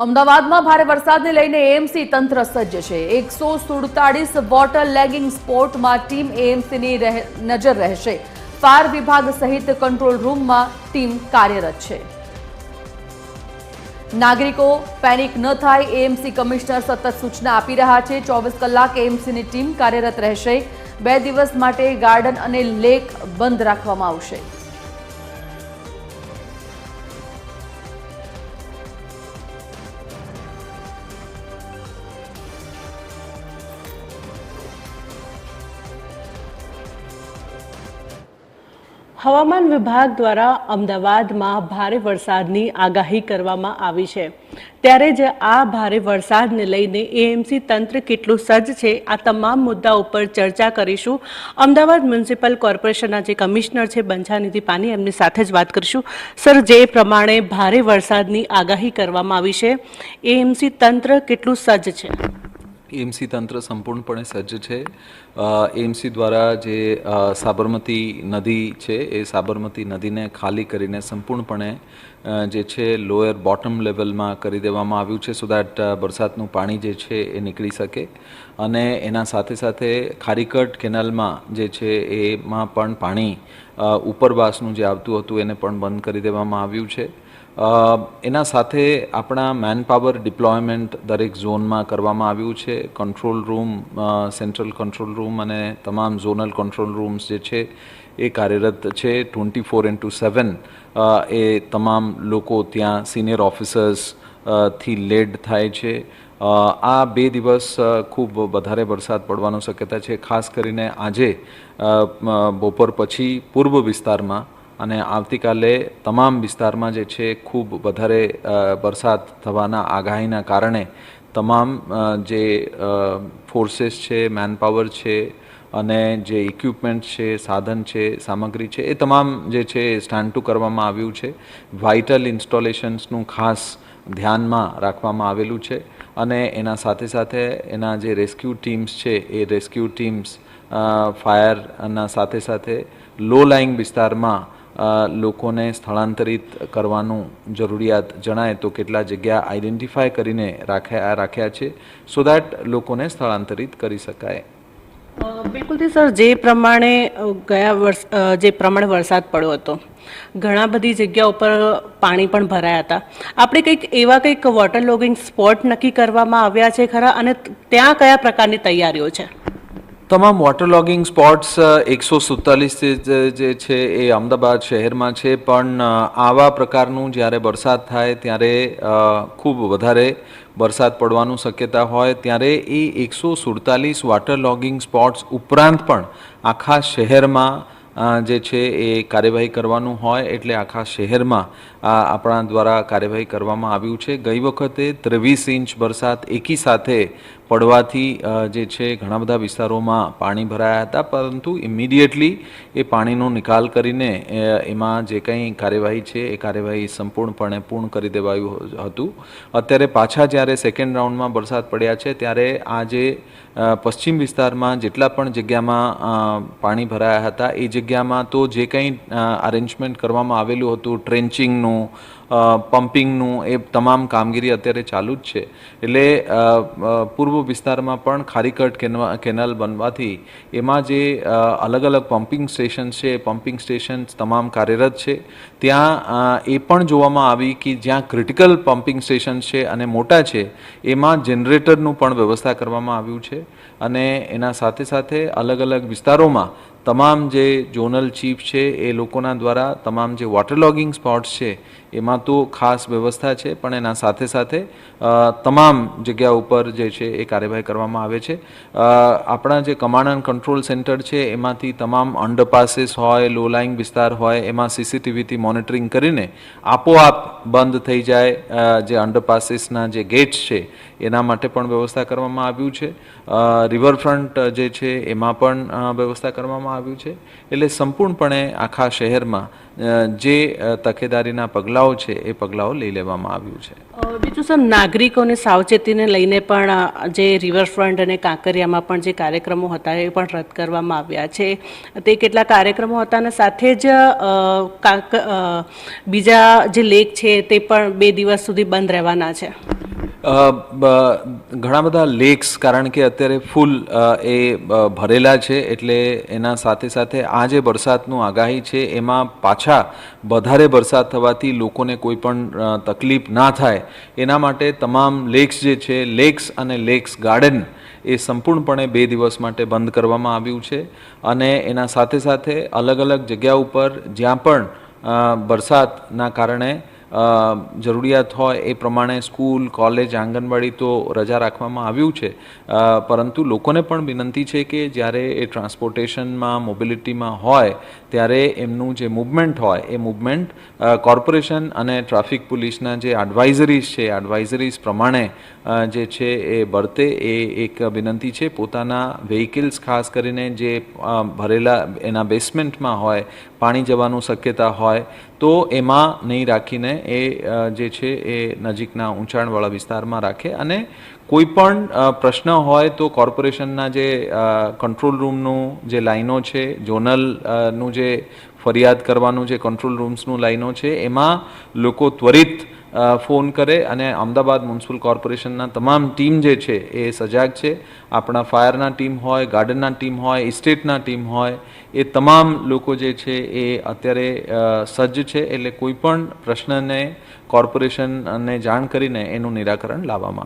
અમદાવાદમાં ભારે વરસાદને લઈને એએમસી તંત્ર સજ્જ છે। 147 વોટર લેગિંગ સ્પોટમાં ટીમ એએમસીની નજર રહેશે। ફાયર વિભાગ સહિત કંટ્રોલ રૂમમાં ટીમ કાર્યરત છે। નાગરિકો પેનિક ન થાય એએમસી કમિશનર સતત સૂચના આપી રહ્યા છે। 24 કલાક એએમસીની ટીમ કાર્યરત રહેશે। 2 દિવસ માટે ગાર્ડન અને લેક બંધ રાખવામાં આવશે। હવામાન વિભાગ દ્વારા અમદાવાદમાં ભારે વરસાદની આગાહી કરવામાં આવી છે। ત્યારે જ આ ભારે વરસાદને લઈને એએમસી તંત્ર કેટલું સજ્જ છે આ તમામ મુદ્દા ઉપર ચર્ચા કરીશું। અમદાવાદ મ્યુનિસિપલ કોર્પોરેશનના જે કમિશનર છે બંછાનિધિ પાની, એમની સાથે જ વાત કરીશું। સર, જે પ્રમાણે ભારે વરસાદની આગાહી કરવામાં આવી છે, એએમસી તંત્ર કેટલું સજ્જ છે? એએમસી તંત્ર સંપૂર્ણપણે સજ્જ છે। એએમસી દ્વારા જે સાબરમતી નદી છે એ સાબરમતી નદીને ખાલી કરીને સંપૂર્ણપણે જે છે લોઅર બોટમ લેવલમાં કરી દેવામાં આવ્યું છે, સો દેટ વરસાદનું પાણી જે છે એ નીકળી શકે। અને એના સાથે સાથે ખારીકટ કેનાલમાં જે છે એમાં પણ પાણી ઉપરવાસનું જે આવતું હતું એને પણ બંધ કરી દેવામાં આવ્યું છે। એના સાથે આપણા મેનપાવર ડિપ્લોયમેન્ટ દરેક ઝોનમાં કરવામાં આવ્યું છે। Control room, central control room અને તમામ ઝોનલ કંટ્રોલ રૂમ્સ જે છે એ કાર્યરત છે। 24/7 એ તમામ લોકો ત્યાં સિનિયર ઓફિસર્સ થી લેડ થાય છે। આ 2 દિવસ ખૂબ વધારે વરસાદ પડવાનો શક્યતા છે, ખાસ કરીને આજે બપોર પછી પૂર્વ વિસ્તારમાં અને આવતીકાલે તમામ વિસ્તારમાં જે છે ખૂબ વધારે વરસાદ થવાના આગાહીના કારણે તમામ જે ફોર્सेस છે, મેનપાવર છે અને જે ઇક્વિપમેન્ટ છે, સાધન છે, સામગ્રી છે, એ તમામ જે છે સ્ટેન્ડ ટુ કરવામાં આવ્યું છે। વાઇટલ ઇન્સ્ટોલેશન્સનું ખાસ ધ્યાનમાં રાખવામાં આવેલું છે અને એના સાથે સાથે એના જે રેસ્ક્યુ ટીમ્સ છે એ રેસ્ક્યુ ટીમ્સ ફાયરના સાથે સાથે લો લાઇંગ વિસ્તારમાં લોકોને સ્થળાંતરિત કરવાનું જરૂરિયાત જણાય તો કેટલા જગ્યા આઈડેન્ટિફાય કરીને રાખ્યા છે, સો દેટ લોકોને સ્થળાંતરિત કરી શકાય। બિલકુલથી સર, જે પ્રમાણે વરસાદ પડ્યો હતો, ઘણા બધી જગ્યા ઉપર પાણી પણ ભરાયા હતા। આપણે કંઈક વોટર લોગિંગ સ્પોટ નક્કી કરવામાં આવ્યા છે ખરા, અને ત્યાં કયા પ્રકારની તૈયારીઓ છે? તમામ વોટર લોગિંગ સ્પોટ્સ 147 જે છે એ અમદાવાદ શહેરમાં છે, પણ આવા પ્રકારનું જ્યારે વરસાદ થાય ત્યારે ખૂબ વધારે વરસાદ પડવાનું શક્યતા હોય ત્યારે એ 147 વોટર લોગિંગ સ્પોટ્સ ઉપરાંત પણ આખા શહેરમાં જે છે એ કાર્યવાહી કરવાનું હોય એટલે આખા શહેરમાં આપણા દ્વારા કાર્યવાહી કરવામાં આવ્યું છે। ગઈ વખતે 23 ઇંચ વરસાદ એકી સાથે પડવાથી જે છે ઘણા બધા વિસ્તારોમાં પાણી ભરાયા હતા, પરંતુ ઇમિડિયેટલી એ પાણીનો નિકાલ કરીને એમાં જે કંઈ કાર્યવાહી છે એ કાર્યવાહી સંપૂર્ણપણે પૂર્ણ કરી દેવાયું હતું। અત્યારે પાછા જ્યારે સેકન્ડ રાઉન્ડમાં વરસાદ પડ્યા છે ત્યારે આ જે પશ્ચિમ વિસ્તારમાં જેટલા પણ જગ્યામાં પાણી ભરાયા હતા એ જગ્યામાં તો જે કંઈ અરેન્જમેન્ટ કરવામાં આવેલું હતું, ટ્રેન્ચિંગનું, પમ્પિંગનું, એ તમામ કામગીરી અત્યારે ચાલુ જ છે। એટલે પૂર્વ વિસ્તારમાં પણ ખારીકટ કેનાલ બનવાથી એમાં જે અલગ અલગ પમ્પિંગ સ્ટેશન છે એ પમ્પિંગ સ્ટેશન્સ તમામ કાર્યરત છે। ત્યાં એ પણ જોવામાં આવી કે જ્યાં ક્રિટિકલ પમ્પિંગ સ્ટેશન છે અને મોટા છે એમાં જનરેટરનું પણ વ્યવસ્થા કરવામાં આવ્યું છે અને એના સાથે સાથે અલગ અલગ વિસ્તારોમાં તમામ જે ઝોનલ ચીફ છે એ લોકોના દ્વારા તમામ જે વોટર લોગિંગ સ્પોટ્સ છે એમાં તો ખાસ વ્યવસ્થા છે, પણ એના સાથે સાથે તમામ જગ્યા ઉપર જે છે એ કાર્યવાહી કરવામાં આવે છે। આપણા જે કમાન્ડ એન્ડ કંટ્રોલ સેન્ટર છે એમાંથી તમામ અંડરપાસીસ હોય, લો લાઇંગ વિસ્તાર હોય એમાં સીસીટીવીથી મોનિટરિંગ કરીને આપોઆપ બંધ થઈ જાય જે અંડરપાસીસના જે ગેટ્સ છે એના માટે પણ વ્યવસ્થા કરવામાં આવ્યું છે। રિવરફ્રન્ટ જે છે એમાં પણ વ્યવસ્થા કરવામાં આવ્યું છે। એટલે સંપૂર્ણપણે આખા શહેરમાં જે તકેદારીના પગલાઓ છે એ પગલાઓ લઈ લેવામાં આવ્યું છે। બીજું સર, નાગરિકોને સાવચેતીને લઈને પણ જે રિવરફ્રન્ટ અને કાંકરિયામાં પણ જે કાર્યક્રમો હતા એ પણ રદ કરવામાં આવ્યા છે। તે કેટલા કાર્યક્રમો હતા અને સાથે જ બીજા જે લેક છે તે પણ 2 દિવસ સુધી બંધ રહેવાના છે। ઘણા બધા લેક્સ કારણ કે અત્યારે ફૂલ ભરેલા છે એટલે એના સાથે સાથે આ જે વરસાદનું આગાહી છે એમાં પાછા વધારે વરસાદ થવાથી લોકોને કોઈ પણ તકલીફ ના થાય એના માટે તમામ લેક્સ જે છે લેક્સ અને લેક્સ ગાર્ડન એ સંપૂર્ણપણે 2 દિવસ માટે બંધ કરવામાં આવ્યું છે અને એના સાથે સાથે અલગ અલગ જગ્યા ઉપર જ્યાં પણ વરસાદના કારણે જરૂરિયાત હોય એ પ્રમાણે સ્કૂલ કોલેજ આંગણવાડી તો રજા રાખવામાં આવ્યું છે પરંતુ લોકોને પણ વિનંતી છે કે જ્યારે એ ટ્રાન્સપોર્ટેશનમાં મોબિલિટીમાં હોય ત્યારે એમનું જે મૂવમેન્ટ હોય એ મૂવમેન્ટ કોર્પોરેશન અને ટ્રાફિક પોલીસના જે એડવાઇઝરીઝ છે એડવાઇઝરીઝ પ્રમાણે જે છે એ વર્તે એ એક વિનંતી છે. પોતાના વ્હીકલ્સ ખાસ કરીને જે ભરેલા એના બેસમેન્ટમાં હોય પાણી જવાનું શક્યતા હોય તો એમાં નહીં રાખીને એ જે છે એ નજીકના ઊંચાણવાળા વિસ્તારમાં રાખે અને કોઈ પણ પ્રશ્ન હોય તો કોર્પોરેશનના જે કંટ્રોલ રૂમનું જે લાઈનો છે ઝોનલનું જે ફરિયાદ કરવાનું જે કંટ્રોલ રૂમ્સનું લાઈનો છે એમાં લોકો ત્વરિત ફોન કરે અને અમદાવાદ મ્યુનિસિપલ કોર્પોરેશનના તમામ ટીમ જે છે એ સજાગ છે. આપણા ફાયરના ટીમ હોય ગાર્ડનના ટીમ હોય ઇસ્ટેટના ટીમ હોય એ તમામ લોકો જે છે એ અત્યારે સજ્જ છે એટલે કોઈ પણ પ્રશ્નને કોર્પોરેશનને જાણ કરીને એનું નિરાકરણ લાવવામાં